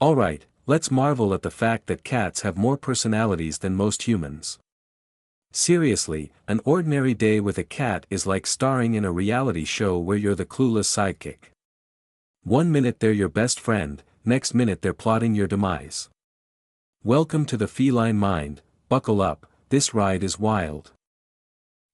Alright, let's marvel at the fact that cats have more personalities than most humans. Seriously, an ordinary day with a cat is like starring in a reality show where you're the clueless sidekick. One minute they're your best friend, next minute they're plotting your demise. Welcome to the feline mind, buckle up, this ride is wild.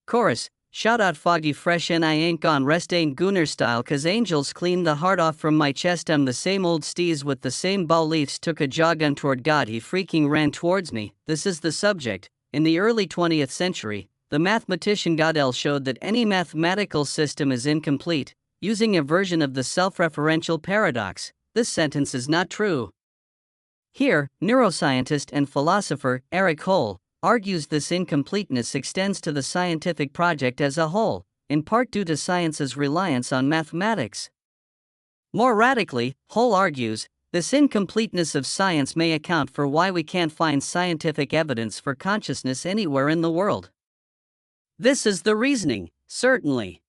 Chorus, shout out Foggy Fresh and I ain't gone rest ain't Gooner style cause angels clean the heart off from my chest. I'm the same old steez with the same bow leaves took a jog on toward God he freaking ran towards me. This is the subject. In the early 20th century, the mathematician Gödel showed that any mathematical system is incomplete, using a version of the self-referential paradox. This sentence is not true. Here, neuroscientist and philosopher Eric Holle argues this incompleteness extends to the scientific project as a whole, in part due to science's reliance on mathematics. More radically, Holle argues, this incompleteness of science may account for why we can't find scientific evidence for consciousness anywhere in the world. This is the reasoning, certainly.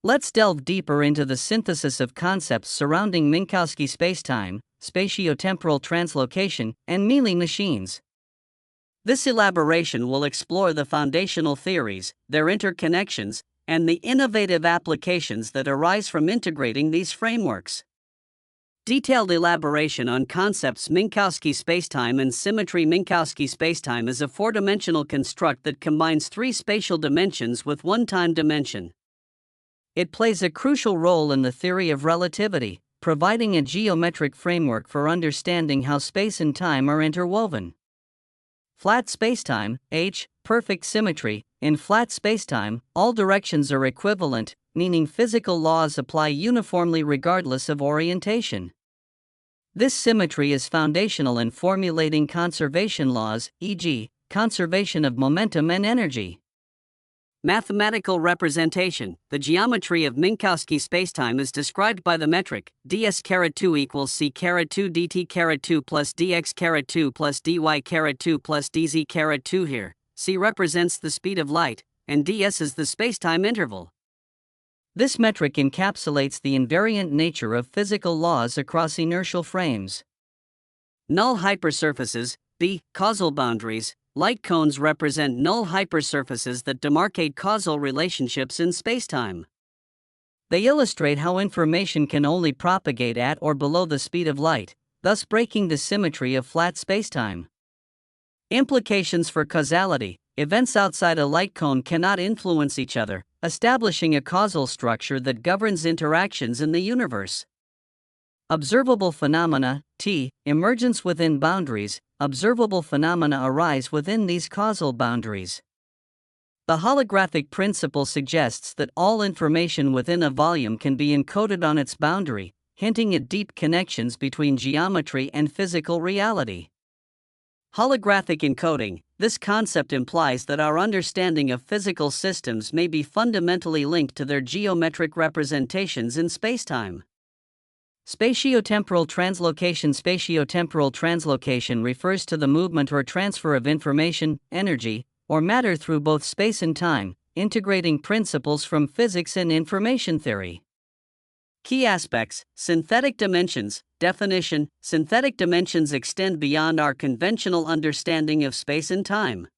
Let's delve deeper into the synthesis of concepts surrounding Minkowski spacetime, spatiotemporal translocation, and Mealy machines. This elaboration will explore the foundational theories, their interconnections, and the innovative applications that arise from integrating these frameworks. Detailed elaboration on concepts Minkowski spacetime and symmetry. Minkowski spacetime is a four-dimensional construct that combines three spatial dimensions with one time dimension. It plays a crucial role in the theory of relativity, providing a geometric framework for understanding how space and time are interwoven. Flat spacetime, H, perfect symmetry. In flat spacetime, all directions are equivalent, meaning physical laws apply uniformly regardless of orientation. This symmetry is foundational in formulating conservation laws, e.g., conservation of momentum and energy. Mathematical representation. The geometry of Minkowski spacetime is described by the metric ds2 equals c2 dt2 plus dx2 plus dy2 plus dz2 here. C represents the speed of light, and ds is the spacetime interval. This metric encapsulates the invariant nature of physical laws across inertial frames. Null hypersurfaces, B, causal boundaries. Light cones represent null hypersurfaces that demarcate causal relationships in spacetime. They illustrate how information can only propagate at or below the speed of light, thus breaking the symmetry of flat spacetime. Implications for causality. Events outside a light cone cannot influence each other, establishing a causal structure that governs interactions in the universe. Observable phenomena, T, emergence within boundaries. Observable phenomena arise within these causal boundaries. The holographic principle suggests that all information within a volume can be encoded on its boundary, hinting at deep connections between geometry and physical reality. Holographic encoding. This concept implies that our understanding of physical systems may be fundamentally linked to their geometric representations in spacetime. Spatiotemporal translocation. Spatiotemporal translocation refers to the movement or transfer of information, energy, or matter through both space and time, integrating principles from physics and information theory. Key aspects. Synthetic dimensions. Definition. Synthetic dimensions extend beyond our conventional understanding of space and time.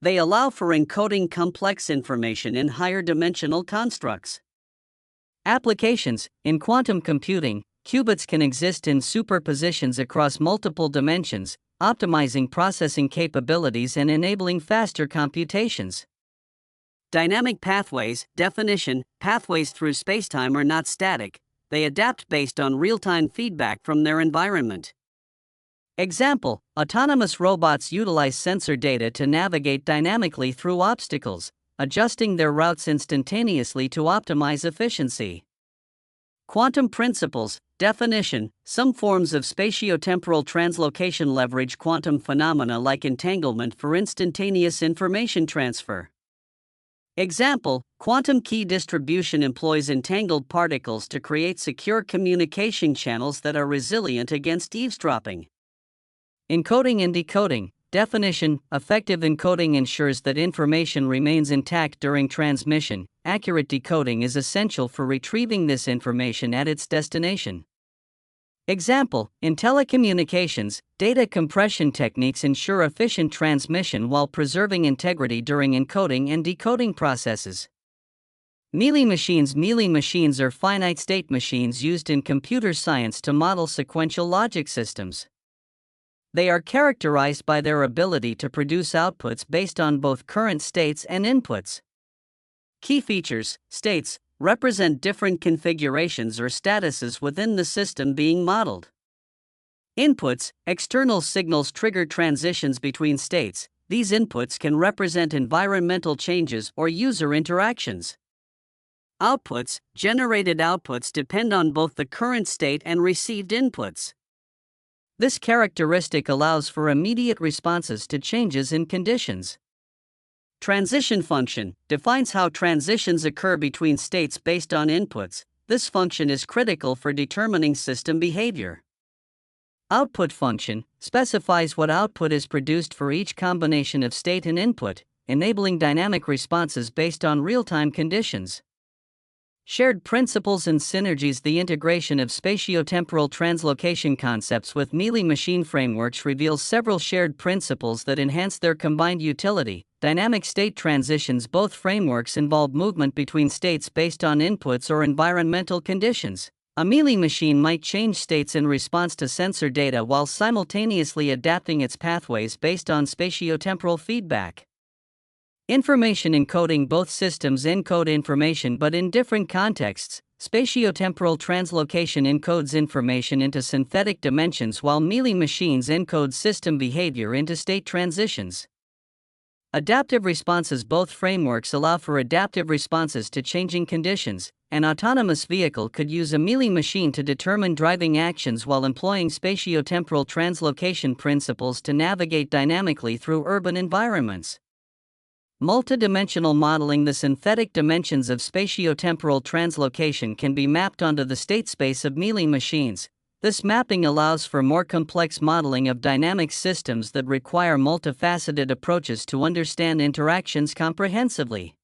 They allow for encoding complex information in higher dimensional constructs. Applications. In quantum computing, qubits can exist in superpositions across multiple dimensions, optimizing processing capabilities and enabling faster computations. Dynamic pathways. Definition. Pathways through spacetime are not static, they adapt based on real-time feedback from their environment. Example, autonomous robots utilize sensor data to navigate dynamically through obstacles, adjusting their routes instantaneously to optimize efficiency. Quantum principles. Definition. Some forms of spatiotemporal translocation leverage quantum phenomena like entanglement for instantaneous information transfer. Example, quantum key distribution employs entangled particles to create secure communication channels that are resilient against eavesdropping. Encoding and decoding. Definition. Effective encoding ensures that information remains intact during transmission. Accurate decoding is essential for retrieving this information at its destination. Example, in telecommunications, data compression techniques ensure efficient transmission while preserving integrity during encoding and decoding processes. Mealy machines are finite-state machines used in computer science to model sequential logic systems. They are characterized by their ability to produce outputs based on both current states and inputs. Key features: states represent different configurations or statuses within the system being modeled. Inputs, external signals trigger transitions between states. These inputs can represent environmental changes or user interactions. Outputs, generated outputs depend on both the current state and received inputs. This characteristic allows for immediate responses to changes in conditions. Transition function defines how transitions occur between states based on inputs. This function is critical for determining system behavior. Output function specifies what output is produced for each combination of state and input, enabling dynamic responses based on real-time conditions. Shared principles and synergies. The integration of spatiotemporal translocation concepts with Mealy machine frameworks reveals several shared principles that enhance their combined utility. Dynamic state transitions. Both frameworks involve movement between states based on inputs or environmental conditions. A Mealy machine might change states in response to sensor data while simultaneously adapting its pathways based on spatiotemporal feedback. Information encoding. Both systems encode information but in different contexts. Spatiotemporal translocation encodes information into synthetic dimensions while Mealy machines encode system behavior into state transitions. Adaptive responses. Both frameworks allow for adaptive responses to changing conditions. An autonomous vehicle could use a Mealy machine to determine driving actions while employing spatiotemporal translocation principles to navigate dynamically through urban environments. Multidimensional modeling. The synthetic dimensions of spatiotemporal translocation can be mapped onto the state space of Mealy machines. This mapping allows for more complex modeling of dynamic systems that require multifaceted approaches to understand interactions comprehensively.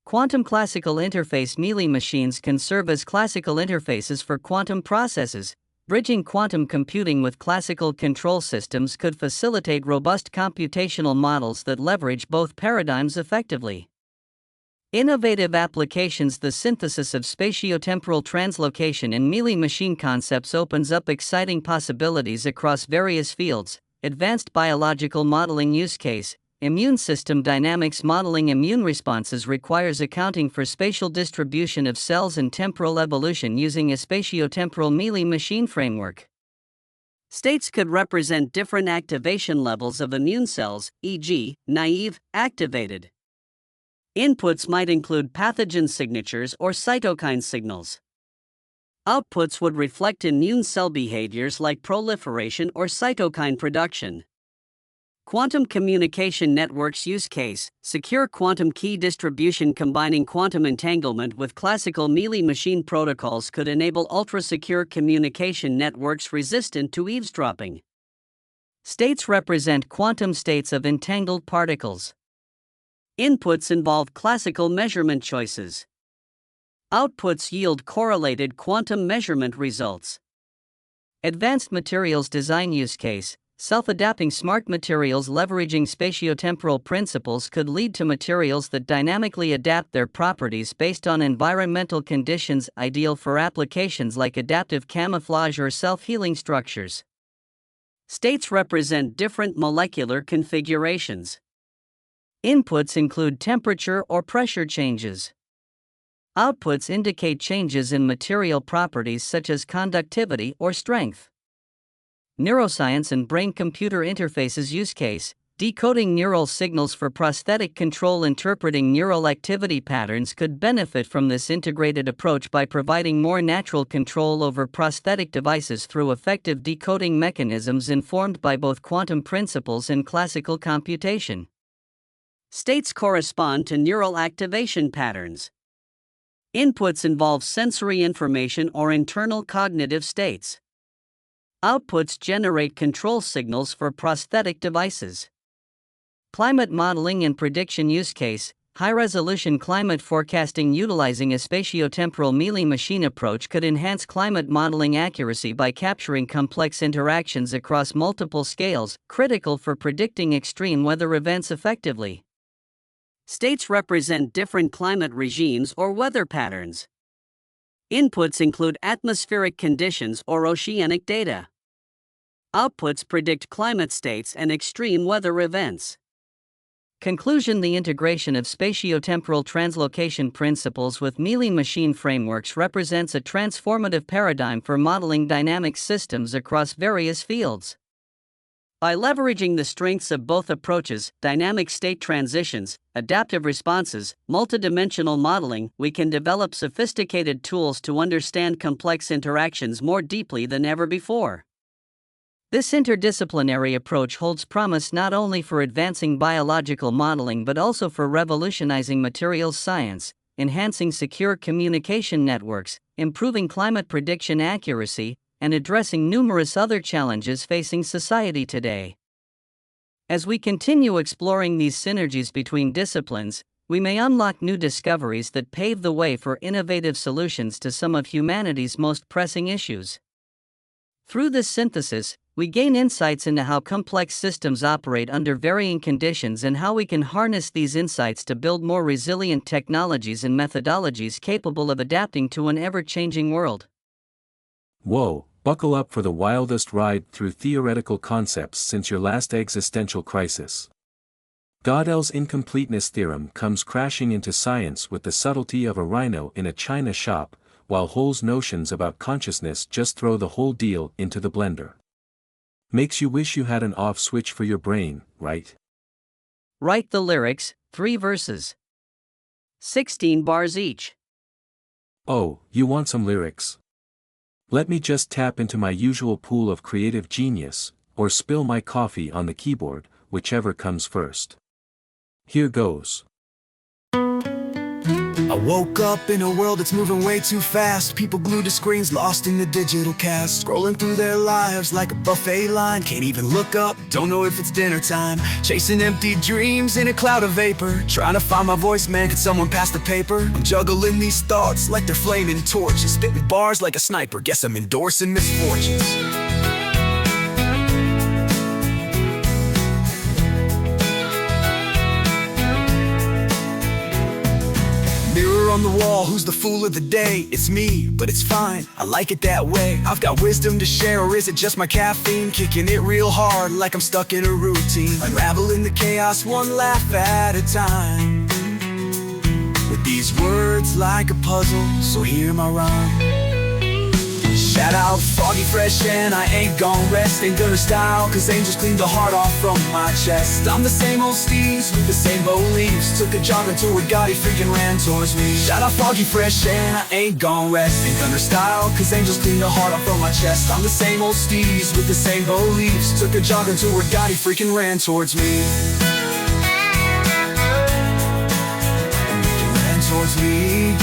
Quantum classical interface. Mealy machines can serve as classical interfaces for quantum processes. Bridging quantum computing with classical control systems could facilitate robust computational models that leverage both paradigms effectively. Innovative applications. The synthesis of spatiotemporal translocation in Mealy machine concepts opens up exciting possibilities across various fields. Advanced biological modeling use case. Immune system dynamics modeling. Immune responses requires accounting for spatial distribution of cells and temporal evolution using a spatiotemporal Mealy machine framework. States could represent different activation levels of immune cells, e.g., naive, activated. Inputs might include pathogen signatures or cytokine signals. Outputs would reflect immune cell behaviors like proliferation or cytokine production. Quantum communication networks use case. Secure quantum key distribution. Combining quantum entanglement with classical Mealy machine protocols could enable ultra-secure communication networks resistant to eavesdropping. States represent quantum states of entangled particles. Inputs involve classical measurement choices. Outputs yield correlated quantum measurement results. Advanced materials design use case. Self-adapting smart materials leveraging spatiotemporal principles could lead to materials that dynamically adapt their properties based on environmental conditions, ideal for applications like adaptive camouflage or self-healing structures. States represent different molecular configurations. Inputs include temperature or pressure changes. Outputs indicate changes in material properties such as conductivity or strength. Neuroscience and brain-computer interfaces use case. Decoding neural signals for prosthetic control. Interpreting neural activity patterns could benefit from this integrated approach by providing more natural control over prosthetic devices through effective decoding mechanisms informed by both quantum principles and classical computation. States correspond to neural activation patterns. Inputs involve sensory information or internal cognitive states. Outputs generate control signals for prosthetic devices. Climate modeling and prediction use case. High-resolution climate forecasting utilizing a spatiotemporal Mealy machine approach could enhance climate modeling accuracy by capturing complex interactions across multiple scales, critical for predicting extreme weather events effectively. States represent different climate regimes or weather patterns. Inputs include atmospheric conditions or oceanic data. Outputs predict climate states and extreme weather events. Conclusion: the integration of spatiotemporal translocation principles with Mealy machine frameworks represents a transformative paradigm for modeling dynamic systems across various fields. By leveraging the strengths of both approaches, dynamic state transitions, adaptive responses, multidimensional modeling, we can develop sophisticated tools to understand complex interactions more deeply than ever before. This interdisciplinary approach holds promise not only for advancing biological modeling but also for revolutionizing materials science, enhancing secure communication networks, improving climate prediction accuracy, and addressing numerous other challenges facing society today. As we continue exploring these synergies between disciplines, we may unlock new discoveries that pave the way for innovative solutions to some of humanity's most pressing issues. Through this synthesis, we gain insights into how complex systems operate under varying conditions and how we can harness these insights to build more resilient technologies and methodologies capable of adapting to an ever-changing world. Whoa, buckle up for the wildest ride through theoretical concepts since your last existential crisis. Gödel's incompleteness theorem comes crashing into science with the subtlety of a rhino in a china shop, while Hull's notions about consciousness just throw the whole deal into the blender. Makes you wish you had an off switch for your brain, right? Write the lyrics, 3 verses. 16 bars each. Oh, you want some lyrics? Let me just tap into my usual pool of creative genius, or spill my coffee on the keyboard, whichever comes first. Here goes. I woke up in a world that's moving way too fast. People glued to screens, lost in the digital cast, scrolling through their lives like a buffet line. Can't even look up, don't know if it's dinner time. Chasing empty dreams in a cloud of vapor, trying to find my voice, man, could someone pass the paper? I'm juggling these thoughts like they're flaming torches, spitting bars like a sniper, guess I'm endorsing misfortunes. On the wall, who's the fool of the day? It's me, but it's fine, I like it that way. I've got wisdom to share, or is it just my caffeine? Kicking it real hard like I'm stuck in a routine, unraveling the chaos one laugh at a time, with these words like a puzzle, so hear my rhyme. Shout out Foggy Fresh and I ain't gon' rest. Ain't gonna style, cause angels cleaned the heart off from my chest. I'm the same old Steez with the same bow leaves. Took a jog until Gotti freaking ran towards me. Shout out Foggy Fresh and I ain't gon' rest. Ain't gonna style, cause angels cleaned the heart off from my chest. I'm the same old Steez with the same bow leaves. Took a jog until Gotti freaking ran towards me. And ran towards me.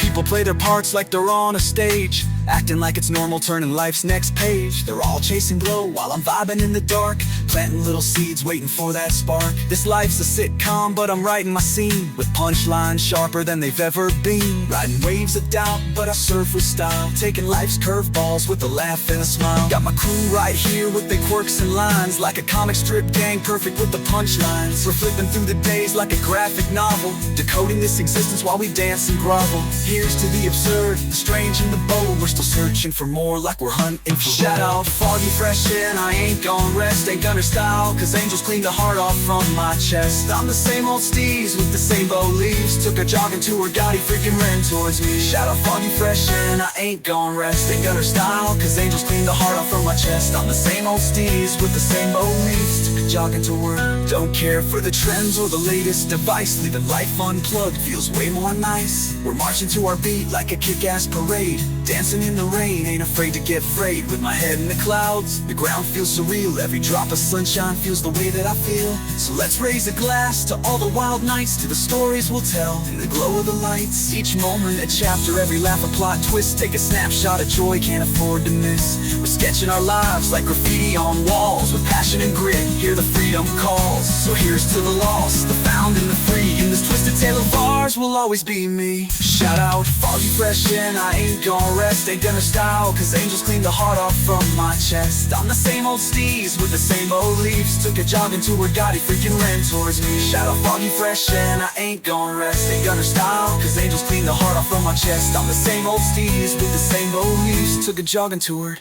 People play their parts like they're on a stage, acting like it's normal, turning life's next page. They're all chasing glow while I'm vibing in the dark, planting little seeds, waiting for that spark. This life's a sitcom, but I'm writing my scene, with punchlines sharper than they've ever been. Riding waves of doubt, but I surf with style, taking life's curveballs with a laugh and a smile. Got my crew right here with their quirks and lines, like a comic strip gang, perfect with the punchlines. We're flipping through the days like a graphic novel, decoding this existence while we dance and grovel. Here's to the absurd, the strange and the bold. We're still searching for more, like we're hunting for Shout out Foggy Fresh and I ain't gon' rest. Ain't gonna style, cause angels cleaned the heart off from my chest. I'm the same old Steez with the same bow leaves. Took a jogging tour, Gotti freaking ran towards me. Shout out Foggy Fresh and I ain't gon' rest. Ain't gonna style, cause angels cleaned the heart off from my chest. I'm the same old Steez with the same bow leaves. Took a jogging tour, don't care for the trends or the latest device. Leaving life unplugged feels way more nice. We're marching to our beat like a kick-ass parade, dancing dancing in the rain, ain't afraid to get frayed. With my head in the clouds, the ground feels surreal. Every drop of sunshine feels the way that I feel. So let's raise a glass to all the wild nights, to the stories we'll tell in the glow of the lights. Each moment a chapter, every laugh a plot twist. Take a snapshot of joy, can't afford to miss. We're sketching our lives like graffiti on walls. With passion and grit, hear the freedom calls. So here's to the lost, the found and the free. In this twisted tale of ours will always be me. Shout out, Foggy Fresh, and I ain't gonna rest. Ain't gonna style, cause angels clean the heart off from my chest. I'm the same old steez with the same old leaves. Took a jog into where God, he freaking ran towards me. Shout out, Foggy Fresh, and I ain't gonna rest. Ain't gonna style, cause angels clean the heart off from my chest. I'm the same old steez with the same old leaves. Took a jog into where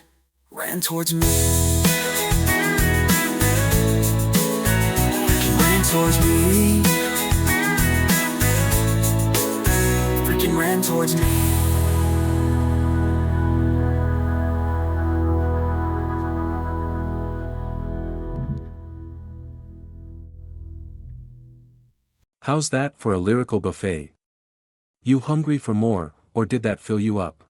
ran towards me. Ran towards me. Freaking ran towards me. How's that for a lyrical buffet? You hungry for more, or did that fill you up?